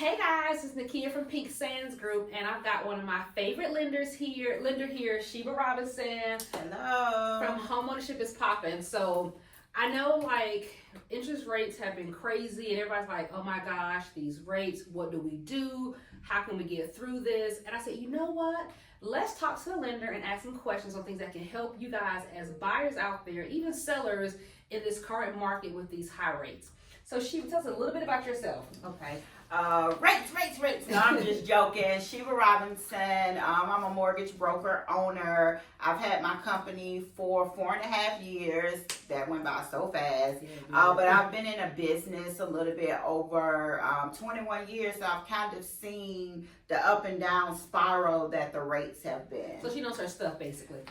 Hey guys, it's Nakia from Pink Sands Group, and I've got one of my favorite lender here, Shiba Robinson. Hello. From Homeownership is Poppin'. So I know like interest rates have been crazy, and everybody's like, oh my gosh, these rates, what do we do? How can we get through this? And I said, you know what? Let's talk to the lender and ask some questions on things that can help you guys as buyers out there, even sellers in this current market with these high rates. So Shiba, tell us a little bit about yourself. Okay. Rates. No, I'm just joking. Shiba Robinson. I'm a mortgage broker owner. I've had my company for 4.5 years. That went by so fast. But I've been in a business a little bit over 21 years. So I've kind of seen the up and down spiral that the rates have been. So she knows her stuff, basically.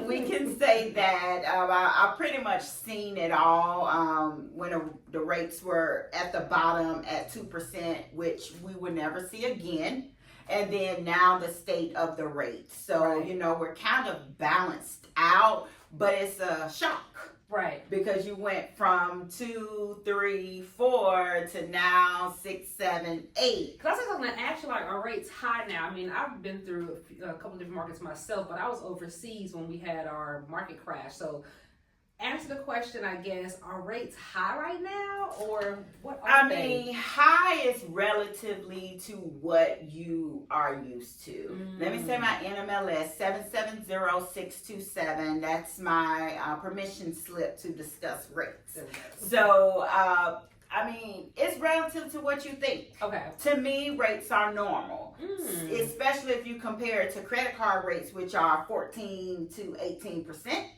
We can say that. I pretty much seen it all when the rates were at the bottom at 2%, which we would never see again. And then now the state of the rate. So, right. We're kind of balanced out, but it's a shock. Right. Because you went from 2, 3, 4 to now 6, 7, 8. Because I was going to ask you, like, are rates high now? I mean, I've been through a couple of different markets myself, but I was overseas when we had our market crash. So answer the question, I guess, are rates high right now, or what are they? I mean, high is relatively to what you are used to. Let me say my NMLS 770627. That's my permission slip to discuss rates. So, I mean, it's relative to what you think. Okay. To me, rates are normal, especially if you compare it to credit card rates, which are 14 to 18%.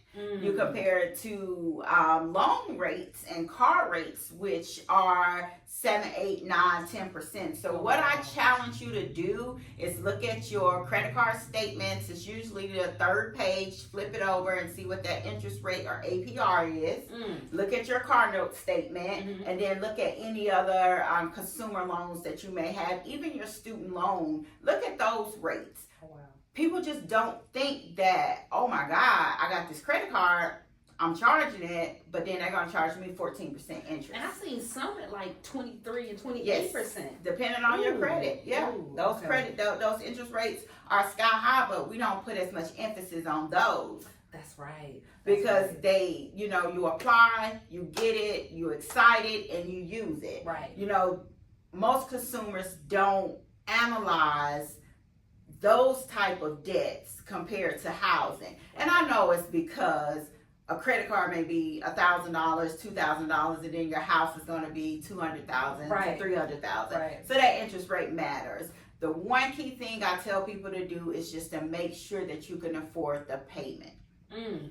You compare it to loan rates and car rates, which are 7, 8, 9, 10%. So what I challenge you to do is look at your credit card statements. It's usually the third page. Flip it over and see what that interest rate or APR is. Look at your car note statement, and then look at any other consumer loans that you may have, even your student loan. Look at those rates. Oh, wow. People just don't think that, oh my God, I got this credit card, I'm charging it, but then they're going to charge me 14% interest. And I've seen some at like 23 and 28%. Yes, depending on your credit. Yeah, those interest rates are sky high, but we don't put as much emphasis on those. That's right. Because they, you apply, you get it, you're excited, and you use it. Right. Most consumers don't analyze those type of debts compared to housing. And I know it's because a credit card may be $1,000, $2,000, and then your house is going to be $200,000 to $300,000. Right. So that interest rate matters. The one key thing I tell people to do is just to make sure that you can afford the payment.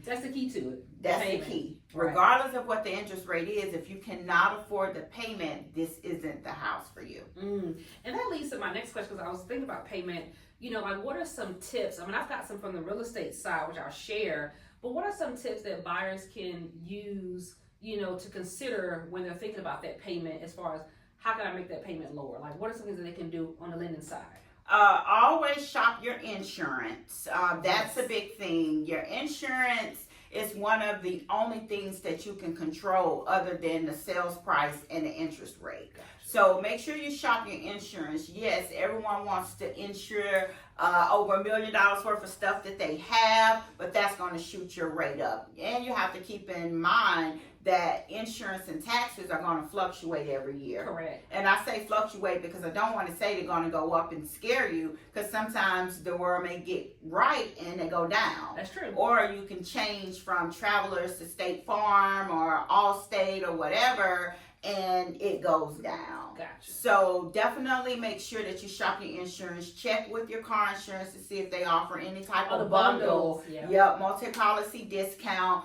That's the key to it. That's the key. Regardless of what the interest rate is, if you cannot afford the payment, this isn't the house for you. And that leads to my next question, because I was thinking about payment. Like what are some tips? I mean, I've got some from the real estate side, which I'll share, but what are some tips that buyers can use, to consider when they're thinking about that payment, as far as how can I make that payment lower? Like what are some things that they can do on the lending side? Always shop your insurance. That's a big thing. Your insurance is one of the only things that you can control other than the sales price and the interest rate. Gotcha. So make sure you shop your insurance. Yes, everyone wants to insure over $1 million worth of stuff that they have, but that's going to shoot your rate up. And you have to keep in mind that insurance and taxes are going to fluctuate every year. Correct. And I say fluctuate because I don't want to say they're going to go up and scare you, because sometimes the world may get right and they go down. That's true. Or you can change from Travelers to State Farm or Allstate or whatever, and it goes down. Gotcha. So definitely make sure that you shop your insurance. Check with your car insurance to see if they offer any type of bundle. Yep, multi-policy discount.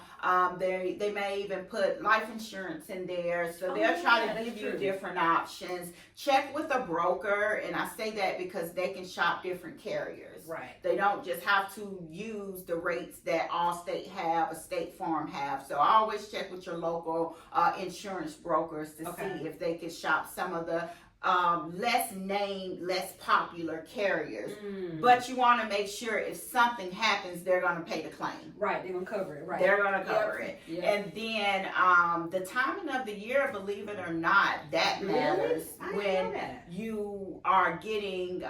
They may even put life insurance in there. So they'll try to give you different options. Check with a broker, and I say that because they can shop different carriers. Right. They don't just have to use the rates that Allstate have or State Farm have. So always check with your local insurance brokers to see if they can shop some of the less named, less popular carriers. But you want to make sure if something happens, they're going to pay the claim. Right, they're going to cover it. Right, they're going to cover it. Yep. And then the timing of the year, believe it or not, that matters when you are getting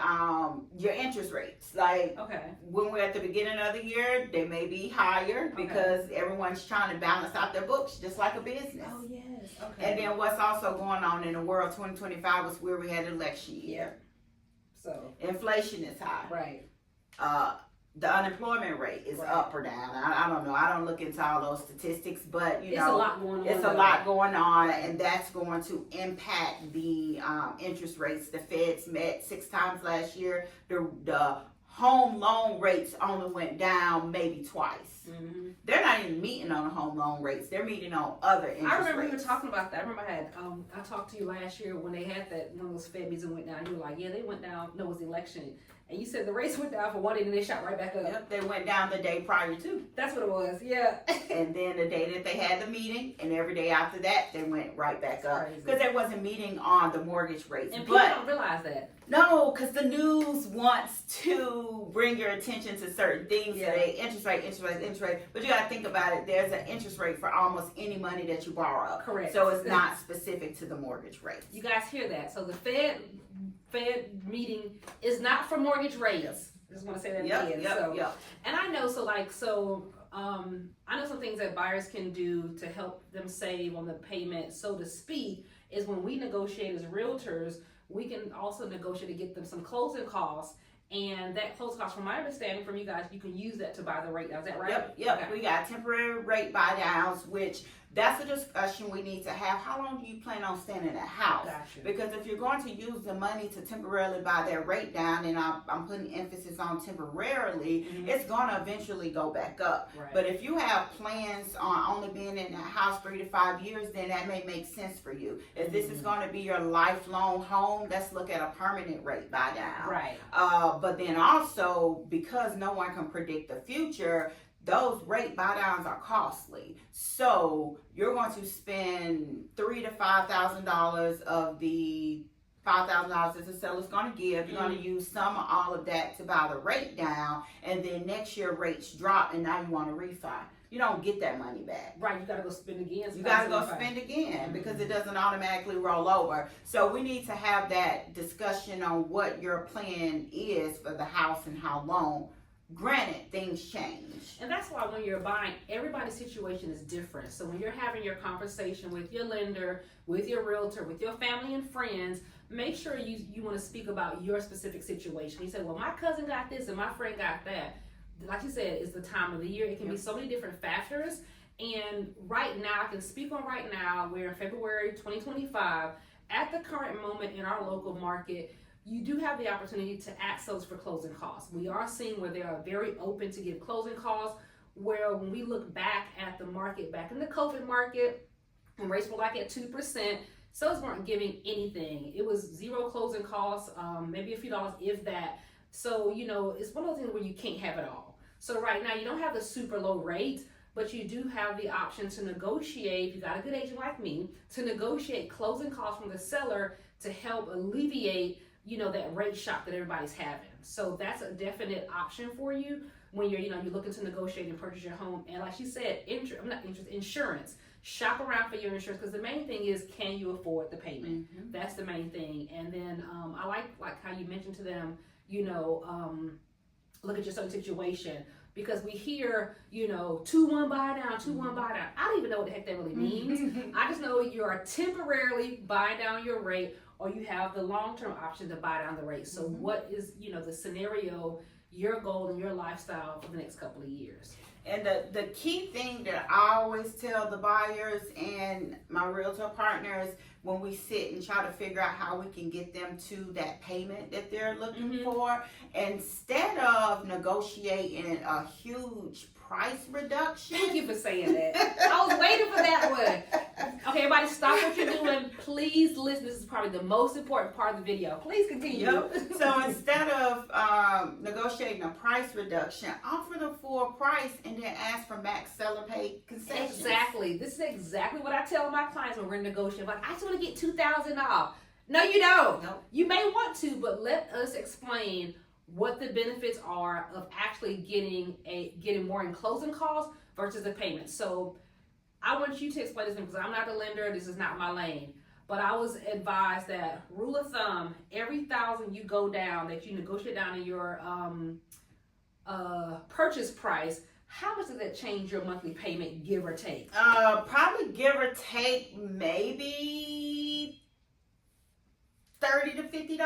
your interest rates. Like when we're at the beginning of the year, they may be higher because everyone's trying to balance out their books, just like a business. Oh yes. Okay. And then what's also going on in the world, 2025 was where we had an election year. So inflation is high. Right. The unemployment rate is up or down. I don't know. I don't look into all those statistics, but you know, it's a lot going on, and that's going to impact the interest rates. The Feds met 6 times last year. The home loan rates only went down maybe twice. They're not even meeting on the home loan rates. They're meeting on other interest rates. I remember we were talking about that. I remember I talked to you last year when they had that one of those Fed meetings and went down. You were like, yeah, they went down. No, it was the election. And you said the rates went down for one day and they shot right back up. Yep, they went down the day prior to. That's what it was, yeah. And then the day that they had the meeting, and every day after that, they went right back up. Because they wasn't meeting on the mortgage rates. And people don't realize that. No, because the news wants to bring your attention to certain things. Yeah. Say interest rate. But you got to think about it. There's an interest rate for almost any money that you borrow. Correct. So it's not specific to the mortgage rate. You guys hear that? So the Fed meeting is not for mortgage rates. I just want to say that again. And I know, I know some things that buyers can do to help them save on the payment, so to speak, is when we negotiate as realtors, we can also negotiate to get them some closing costs. And that closing cost, from my understanding from you guys, you can use that to buy the rate down. Is that right? Yep. Okay. We got temporary rate buy downs, which that's a discussion we need to have. How long do you plan on staying in a house? Gotcha. Because if you're going to use the money to temporarily buy that rate down, and I'm putting emphasis on temporarily, it's going to eventually go back up. Right. But if you have plans on only being in a house 3 to 5 years, then that may make sense for you. If this is going to be your lifelong home, let's look at a permanent rate buy down. Right. But then also, because no one can predict the future, those rate buy downs are costly. So you're going to spend $3,000 to $5,000 of the $5,000 that the seller's going to give. You're going to use some or all of that to buy the rate down, and then next year rates drop, and now you want to refi. You don't get that money back. Right, you got to go spend again. You got to go spend again because it doesn't automatically roll over. So we need to have that discussion on what your plan is for the house and how long. Granted, things change. And that's why when you're buying, everybody's situation is different. So when you're having your conversation with your lender, with your realtor, with your family and friends, make sure you want to speak about your specific situation. You say, well, my cousin got this and my friend got that. Like you said, it's the time of the year. It can be so many different factors. And right now, I can speak on right now, we're in February 2025. At the current moment in our local market, you do have the opportunity to ask those for closing costs. We are seeing where they are very open to give closing costs, where when we look back at the market, back in the COVID market, when rates were like at 2%, sellers weren't giving anything. It was zero closing costs, maybe a few dollars, if that. So, it's one of those things where you can't have it all. So right now, you don't have the super low rate, but you do have the option to negotiate, if you got a good agent like me, to negotiate closing costs from the seller to help alleviate that rate shock that everybody's having. So that's a definite option for you when you're looking to negotiate and purchase your home. And like she said, insurance. Shop around for your insurance, because the main thing is, can you afford the payment? That's the main thing. And then I like how you mentioned to them, look at your certain situation. Because we hear, 2-1 buy down, 2-1 buy down. I don't even know what the heck that really means. I just know you are temporarily buying down your rate, or you have the long-term option to buy down the rate. So what is, the scenario, your goal, and your lifestyle for the next couple of years? And the key thing that I always tell the buyers and my realtor partners when we sit and try to figure out how we can get them to that payment that they're looking for, instead of negotiating a huge price reduction. Thank you for saying that. I was waiting for that one. Okay, everybody stop what you're doing. Please listen. This is probably the most important part of the video. Please continue. Yep. So instead of negotiating a price reduction, offer the full price and then ask for max seller pay concessions. Exactly. This is exactly what I tell my clients when we're negotiating. Like, I just want to get $2,000 off. No, you don't. Nope. You may want to, but let us explain what the benefits are of actually getting more in closing costs versus the payment. So I want you to explain this because I'm not a lender. This is not my lane. But I was advised that rule of thumb, every $1,000 you go down that you negotiate down in your purchase price, how much does that change your monthly payment, give or take? Probably give or take maybe $30 to $50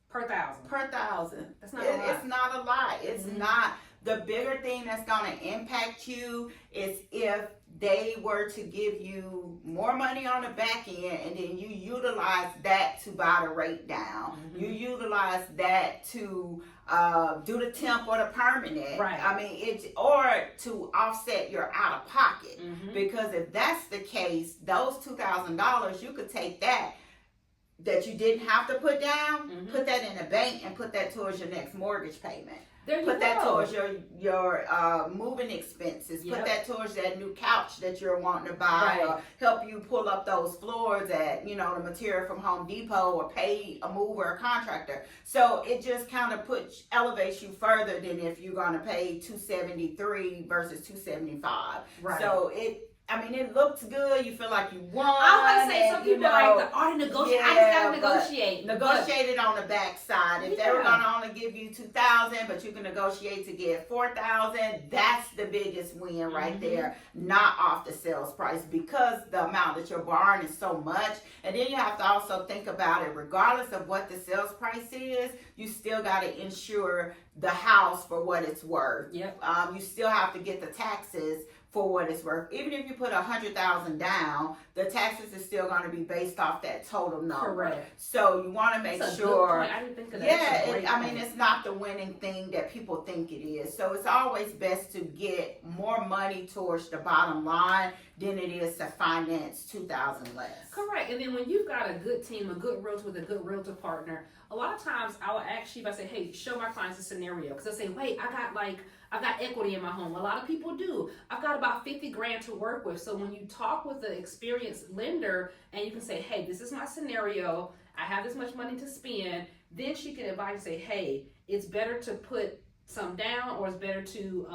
Per $1,000. per $1,000. That's not a lot. It's not a lot. It's not. The bigger thing that's going to impact you is if they were to give you more money on the back end and then you utilize that to buy the rate down. You utilize that to do the temp or the permanent. Right. I mean, or to offset your out of pocket. Because if that's the case, those $2,000, you could take that you didn't have to put down, put that in the bank and put that towards your next mortgage payment. Put that towards your moving expenses. Put that towards that new couch that you're wanting to buy, or help you pull up those floors at, the material from Home Depot, or pay a mover or contractor. So it just kind of elevates you further than if you're going to pay $273 versus $275. Right. So it looks good. You feel like you won. I was going to say, some people are like, I just got to negotiate. Negotiate it on the back side. If they were going to only give you $2,000, but you can negotiate to get $4,000, that's the biggest win right there. Not off the sales price, because the amount that you're borrowing is so much. And then you have to also think about it. Regardless of what the sales price is, you still got to insure the house for what it's worth. Yep. You still have to get the taxes for what it's worth. Even if you put $100,000 down, the taxes is still going to be based off that total number. Correct. So you want to make That's sure. I didn't think of that. Yeah, it's not the winning thing that people think it is. So it's always best to get more money towards the bottom line than it is to finance $2,000 less. Correct. And then when you've got a good team, a good realtor with a good realtor partner, a lot of times I will ask you, I say, hey, show my clients a scenario. Because I say, wait, I've got equity in my home. A lot of people do. I've got about $50,000 to work with. So when you talk with an experienced lender and you can say, hey, this is my scenario, I have this much money to spend, then she can advise and say, hey, it's better to put some down, or it's better to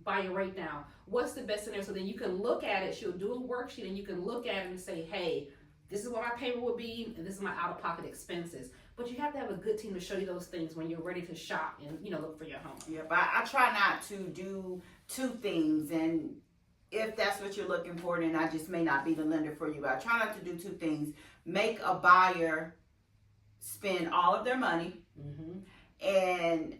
buy your rate down. What's the best scenario? So then you can look at it. She'll do a worksheet and you can look at it and say, hey, this is what my payment would be, and this is my out-of-pocket expenses. But you have to have a good team to show you those things when you're ready to shop and look for your home. Yeah, but I try not to do two things, and if that's what you're looking for, then I just may not be the lender for you. But I try not to do two things: make a buyer spend all of their money, and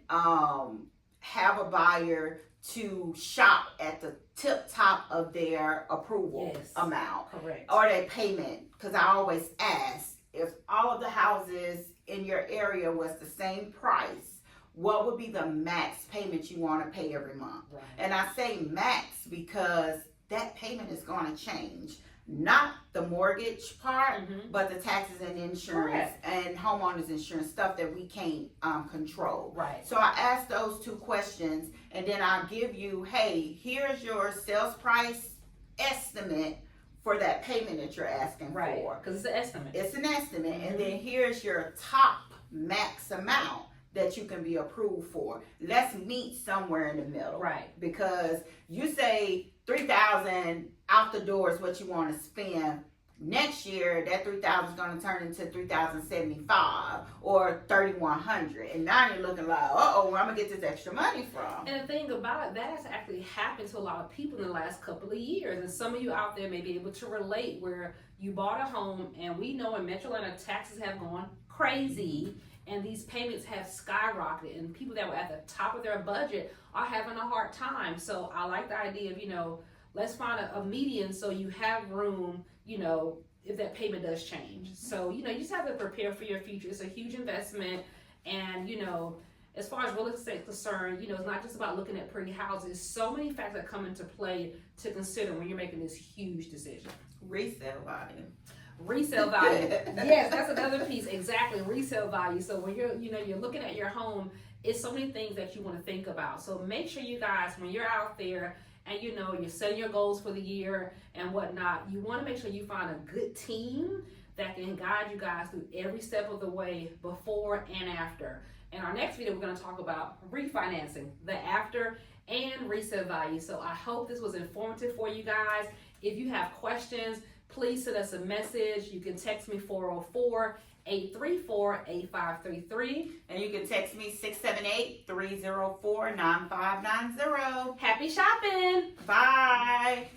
have a buyer to shop at the tip top of their approval amount, or their payment. Because I always ask, if all of the houses in your area was the same price, what would be the max payment you want to pay every month? Right. And I say max because that payment is going to change. Not the mortgage part, but the taxes and insurance and homeowners insurance, stuff that we can't control. Right. So I ask those two questions, and then I'll give you, hey, here's your sales price estimate for that payment that you're asking for. Because it's an estimate. It's an estimate. And then here's your top max amount that you can be approved for. Let's meet somewhere in the middle. Right. Because you say $3,000 out the door is what you want to spend. Next year, that $3,000 is going to turn into $3,075 or $3,100, and now you're looking like, where I'm gonna get this extra money from? And the thing about it, that has actually happened to a lot of people in the last couple of years, and some of you out there may be able to relate, where you bought a home, and we know in Metro Atlanta taxes have gone crazy, and these payments have skyrocketed, and people that were at the top of their budget are having a hard time. So I like the idea of let's find a median so you have room, if that payment does change. So, you just have to prepare for your future. It's a huge investment. And, as far as real estate is concerned, it's not just about looking at pretty houses. So many factors that come into play to consider when you're making this huge decision. Resale value. Resale value. Yes, that's another piece. Exactly. Resale value. So when you're looking at your home, it's so many things that you want to think about. So make sure you guys, when you're out there, and you're setting your goals for the year and whatnot, you want to make sure you find a good team that can guide you guys through every step of the way, before and after. In our next video, we're going to talk about refinancing, the after and resale value. So I hope this was informative for you guys. If you have questions, please send us a message. You can text me 404-834-8533. And you can text me 678-304-9590. Happy shopping! Bye.